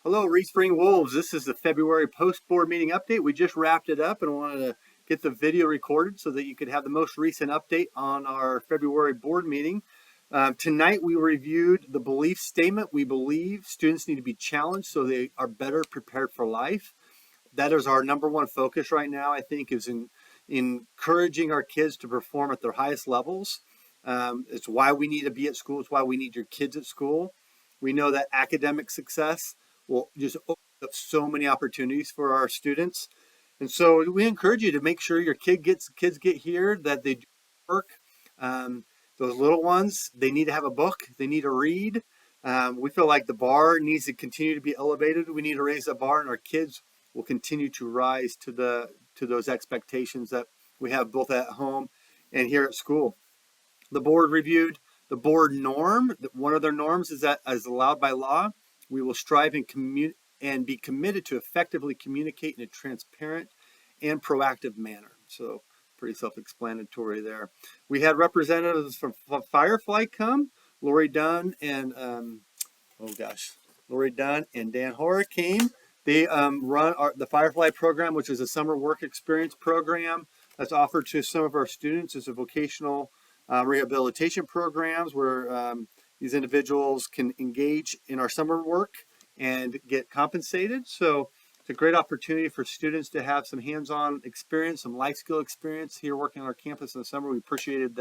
Hello, Reed Spring Wolves. This is the February post-board meeting update. We just wrapped it up and wanted to get the video recorded so that you could have the most recent update on our February board meeting. Tonight we reviewed the belief statement. We believe students need to be challenged so they are better prepared for life. That is our number one focus right now, I think, is in encouraging our kids to perform at their highest levels. It's why we need to be at school. It's why we need your kids at school. We know that academic success will just open up so many opportunities for our students. And so we encourage you to make sure your kids get here, that they do work. Those little ones, they need to have a book. They need to read. We feel like the bar needs to continue to be elevated. We need to raise the bar, and our kids will continue to rise to those expectations that we have both at home and here at school. The board reviewed the board norm. One of their norms is that, as allowed by law, we will strive and be committed to effectively communicate in a transparent and proactive manner. So pretty self-explanatory there. We had representatives from Firefly come. Lori Dunn and Lori Dunn and Dan Hoare came. They run the Firefly program, which is a summer work experience program that's offered to some of our students as a vocational rehabilitation programs where these individuals can engage in our summer work and get compensated. So it's a great opportunity for students to have some hands-on experience, some life skill experience here working on our campus in the summer. We appreciated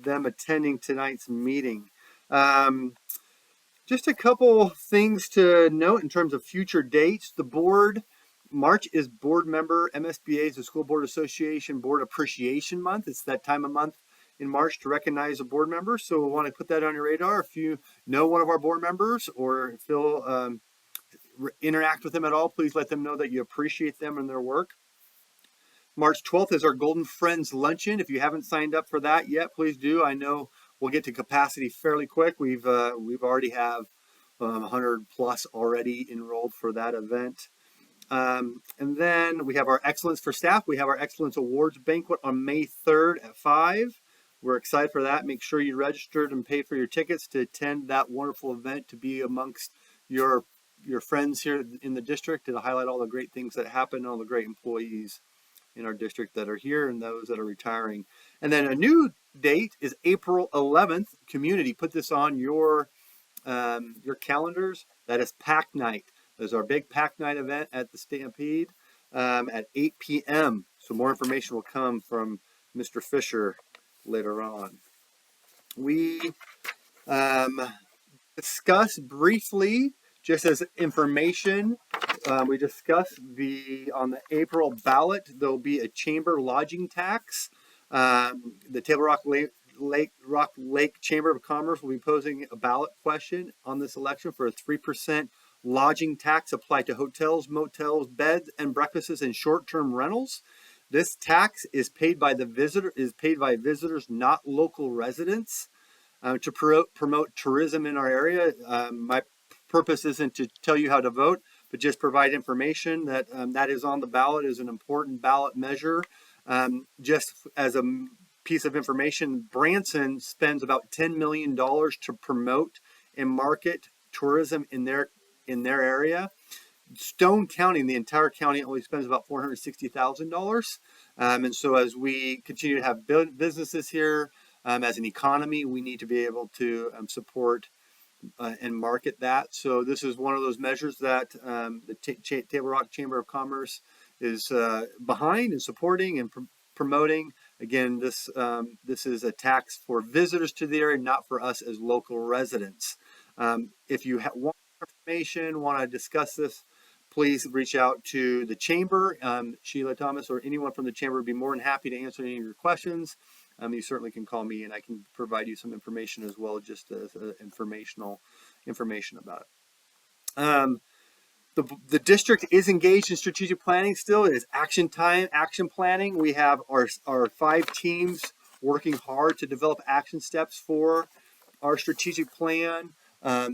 them attending tonight's meeting. Just a couple things to note in terms of future dates. The board, March is board member MSBA's, the School Board Association Board Appreciation Month. It's that time of month in March to recognize a board member. So we want to put that on your radar. If you know one of our board members or feel interact with them at all, please let them know that you appreciate them and their work. March 12th is our Golden Friends Luncheon. If you haven't signed up for that yet, please do. I know we'll get to capacity fairly quick. We've already have 100 plus already enrolled for that event. And then we have our Excellence for Staff. We have our Excellence Awards Banquet on May 3rd at 5. We're excited for that. Make sure you registered and pay for your tickets to attend that wonderful event, to be amongst your friends here in the district, to highlight all the great things that happen and all the great employees in our district that are here and those that are retiring. And then a new date is April 11th. Community, put this on your calendars. That is Pack Night. There's our big Pack Night event at the Stampede at 8 p.m. So more information will come from Mr. Fisher later on. We discussed briefly, just as information, we discussed on the April ballot, there'll be a chamber lodging tax. The Table Rock Lake Chamber of Commerce will be posing a ballot question on this election for a 3% lodging tax applied to hotels, motels, beds and breakfasts, and short-term rentals. This tax is paid by visitors, not local residents, to promote tourism in our area. My purpose isn't to tell you how to vote, but just provide information that that is on the ballot, is an important ballot measure. Just as a piece of information, Branson spends about $10 million to promote and market tourism in their area. Stone County, the entire county, only spends about $460,000. And so as we continue to have businesses here, as an economy, we need to be able to support and market that. So this is one of those measures that the Table Rock Chamber of Commerce is behind and supporting and promoting. Again, this is a tax for visitors to the area, not for us as local residents. If you want information, want to discuss this, please reach out to the chamber. Sheila Thomas or anyone from the chamber would be more than happy to answer any of your questions. You certainly can call me and I can provide you some information as well, just as information about it. The district is engaged in strategic planning still. It is action planning. We have our 5 teams working hard to develop action steps for our strategic plan.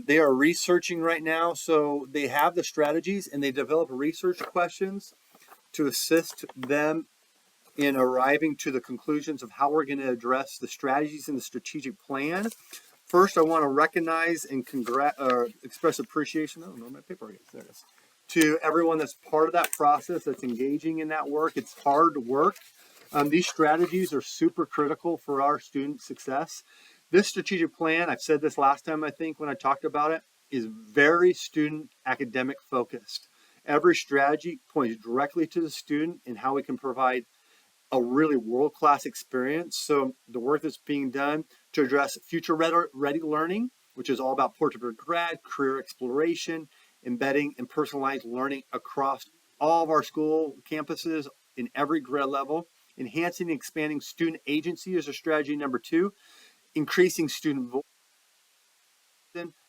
They are researching right now, so they have the strategies and they develop research questions to assist them in arriving to the conclusions of how we're going to address the strategies in the strategic plan. First, I want to recognize and express appreciation. Oh, no, my paper is there. It is. To everyone that's part of that process, that's engaging in that work. It's hard work. These strategies are super critical for our student success. This strategic plan, I've said this last time, I think, when I talked about it, is very student academic focused. Every strategy points directly to the student and how we can provide a really world-class experience. So the work that's being done to address future ready learning, which is all about portrait of grad, career exploration, embedding and personalized learning across all of our school campuses in every grade level, enhancing and expanding student agency is a strategy number two, increasing student voice,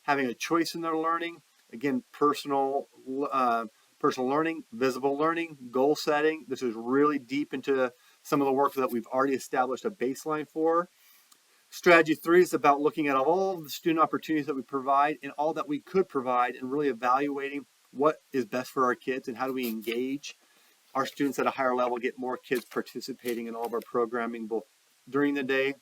having a choice in their learning, again, personal learning, visible learning, goal setting. This is really deep into some of the work that we've already established a baseline for. Strategy three is about looking at all of the student opportunities that we provide and all that we could provide and really evaluating what is best for our kids and how do we engage our students at a higher level, get more kids participating in all of our programming, both during the day,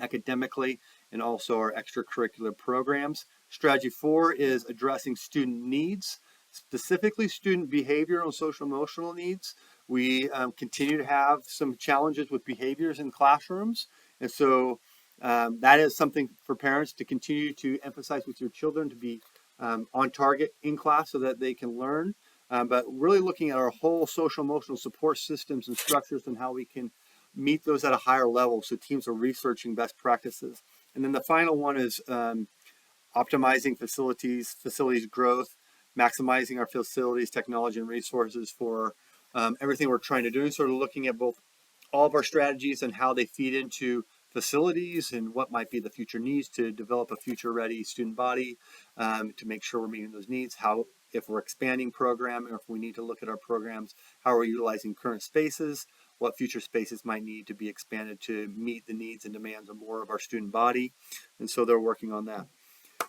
academically, and also our extracurricular programs. Strategy four is addressing student needs, specifically student behavioral and social emotional needs. We continue to have some challenges with behaviors in classrooms. And so that is something for parents to continue to emphasize with your children to be on target in class so that they can learn. But really looking at our whole social emotional support systems and structures and how we can meet those at a higher level. So teams are researching best practices. And then the final one is optimizing facilities growth, maximizing our facilities, technology, and resources for everything we're trying to do. Sort of looking at both all of our strategies and how they feed into facilities and what might be the future needs to develop a future ready student body to make sure we're meeting those needs. How, if we're expanding programming or if we need to look at our programs, how are we utilizing current spaces, what future spaces might need to be expanded to meet the needs and demands of more of our student body. And so they're working on that.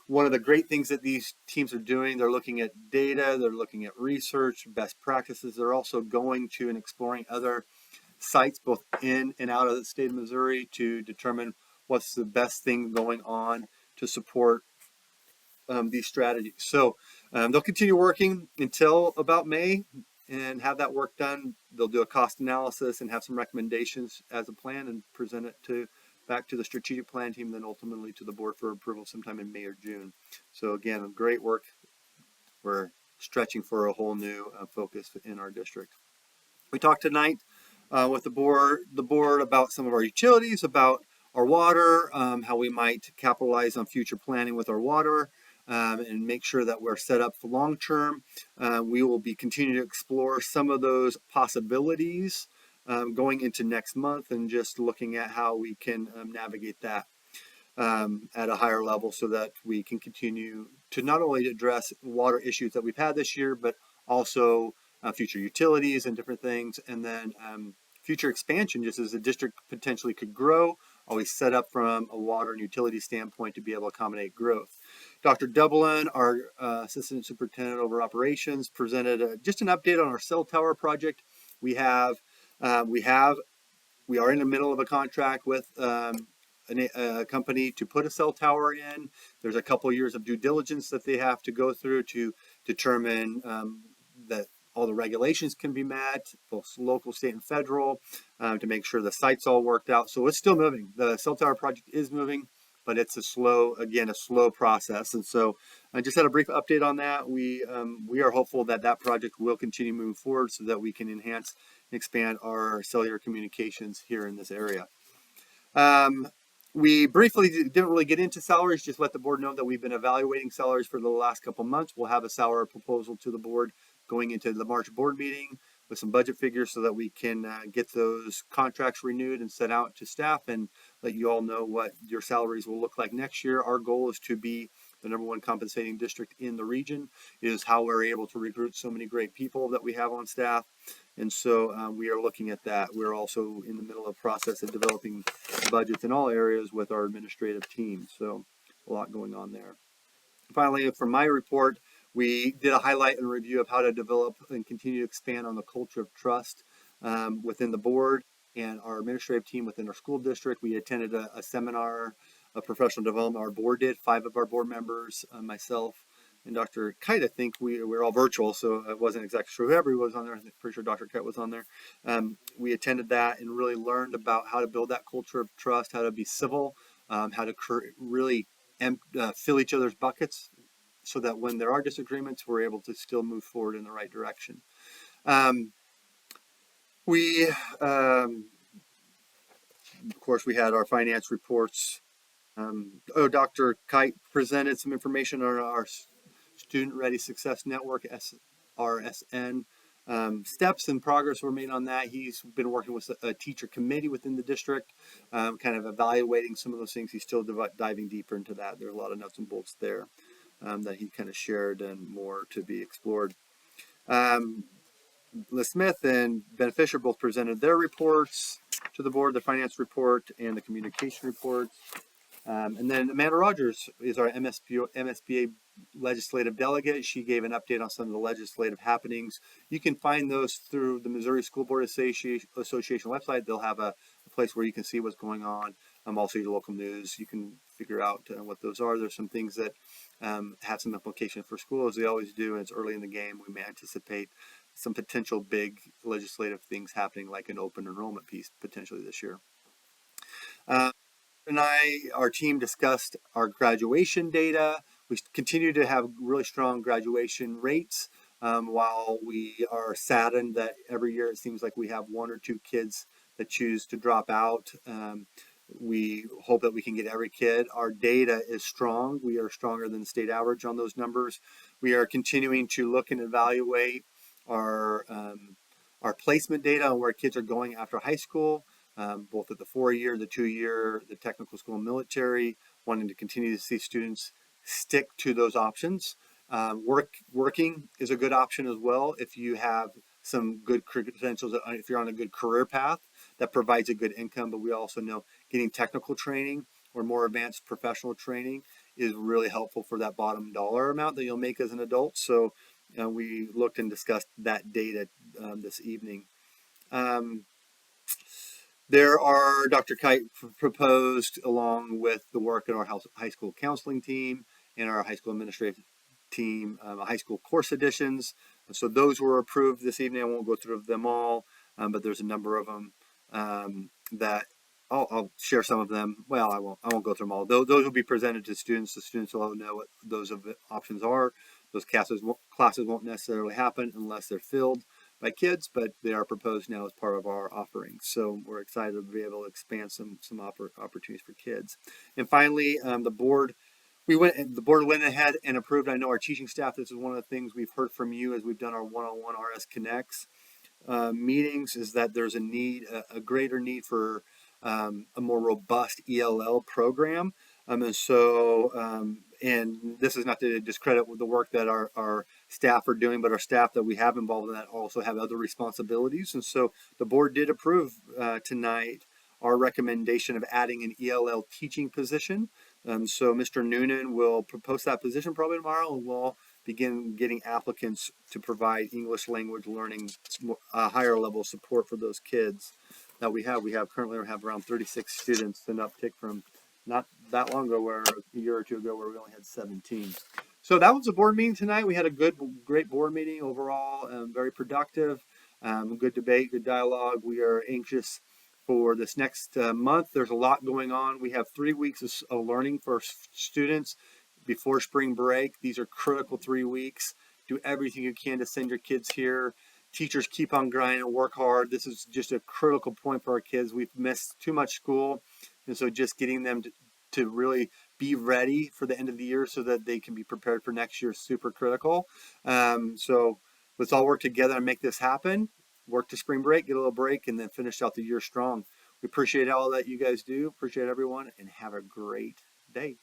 One of the great things that these teams are doing, they're looking at data, they're looking at research, best practices. They're also going to and exploring other sites both in and out of the state of Missouri to determine what's the best thing going on to support these strategies. So they'll continue working until about May and have that work done. They'll do a cost analysis and have some recommendations as a plan and present it back to the strategic plan team, then ultimately to the board for approval sometime in May or June. So again, great work. We're stretching for a whole new focus in our district. We talked tonight with the board about some of our utilities, about our water, how we might capitalize on future planning with our water, and make sure that we're set up for long term. We will be continuing to explore some of those possibilities going into next month and just looking at how we can navigate that at a higher level so that we can continue to not only address water issues that we've had this year, but also future utilities and different things, and then future expansion just as the district potentially could grow, always set up from a water and utility standpoint to be able to accommodate growth. Dr. Dublin, our Assistant Superintendent over Operations, presented just an update on our cell tower project. We are in the middle of a contract with a company to put a cell tower in. There's a couple years of due diligence that they have to go through to determine that all the regulations can be met, both local, state, and federal, to make sure the site's all worked out. So it's still moving. The cell tower project is moving, but it's a slow process. And so I just had a brief update on that. We are hopeful that that project will continue moving forward so that we can enhance and expand our cellular communications here in this area. We briefly didn't really get into salaries, just let the board know that we've been evaluating salaries for the last couple months. We'll have a salary proposal to the board going into the March board meeting with some budget figures so that we can get those contracts renewed and sent out to staff and let you all know what your salaries will look like next year. Our goal is to be the #1 compensating district in the region. It is how we're able to recruit so many great people that we have on staff. And so we are looking at that. We're also in the middle of the process of developing budgets in all areas with our administrative team. So a lot going on there. Finally, from my report, we did a highlight and review of how to develop and continue to expand on the culture of trust within the board and our administrative team within our school district. We attended a seminar professional development. Our board did. 5 of our board members, myself, and Dr. Kite. I think we were all virtual, so I wasn't exactly sure who everybody was on there. I'm pretty sure Dr. Kite was on there. We attended that and really learned about how to build that culture of trust, how to be civil, how to really fill each other's buckets, so that when there are disagreements, we're able to still move forward in the right direction. We, of course, we had our finance reports. Dr. Kite presented some information on our Student Ready Success Network, SRSN. Steps and progress were made on that. He's been working with a teacher committee within the district, kind of evaluating some of those things. He's still diving deeper into that. There's a lot of nuts and bolts there that he kind of shared and more to be explored. Liz Smith and Ben Fisher both presented their reports to the board, the finance report and the communication report. And then Amanda Rogers is our MSBA legislative delegate. She gave an update on some of the legislative happenings. You can find those through the Missouri School Board Association website. They'll have a place where you can see what's going on. Also your local news. You can figure out what those are. There's some things that have some implication for school, as they always do, and it's early in the game. We may anticipate some potential big legislative things happening, like an open enrollment piece potentially this year. Our team discussed our graduation data. We continue to have really strong graduation rates, while we are saddened that every year it seems like we have 1 or 2 kids that choose to drop out. We hope that we can get every kid. Our data is strong. We are stronger than the state average on those numbers. We are continuing to look and evaluate our placement data on where kids are going after high school. Both at the 4-year, the 2-year, the technical school, military, wanting to continue to see students stick to those options. Working is a good option as well if you have some good credentials, if you're on a good career path that provides a good income. But we also know getting technical training or more advanced professional training is really helpful for that bottom dollar amount that you'll make as an adult. So we looked and discussed that data this evening. Dr. Kite proposed, along with the work in our high school counseling team and our high school administrative team, high school course additions. So those were approved this evening. I won't go through them all, but there's a number of them that I'll share some of them. Well, I won't go through them all. Those will be presented to students. The students will know what those options are. Those classes won't necessarily happen unless they're filled by kids, but they are proposed now as part of our offerings. So we're excited to be able to expand some opportunities for kids. And finally, the board went ahead and approved. I know our teaching staff, this is one of the things we've heard from you as we've done our one-on-one RS Connects meetings, is that there's a greater need for a more robust ELL program. And this is not to discredit the work that our staff are doing, but our staff that we have involved in that also have other responsibilities. And so the board did approve tonight our recommendation of adding an ELL teaching position. So Mr. Noonan will propose that position probably tomorrow, and we'll begin getting applicants to provide English language learning, higher level support for those kids that we have. We currently have around 36 students, an uptick from not that long ago, a year or two ago, where we only had 17. So that was the board meeting tonight. We had a great board meeting overall, very productive, good debate, good dialogue. We are anxious for this next month. There's a lot going on. We have 3 weeks of learning for students before spring break. These are critical 3 weeks. Do everything you can to send your kids here. Teachers, keep on grinding and work hard. This is just a critical point for our kids. We've missed too much school. And so just getting them to really be ready for the end of the year so that they can be prepared for next year is super critical. So let's all work together and make this happen. Work to spring break, get a little break, and then finish out the year strong. We appreciate all that you guys do. Appreciate everyone, and have a great day.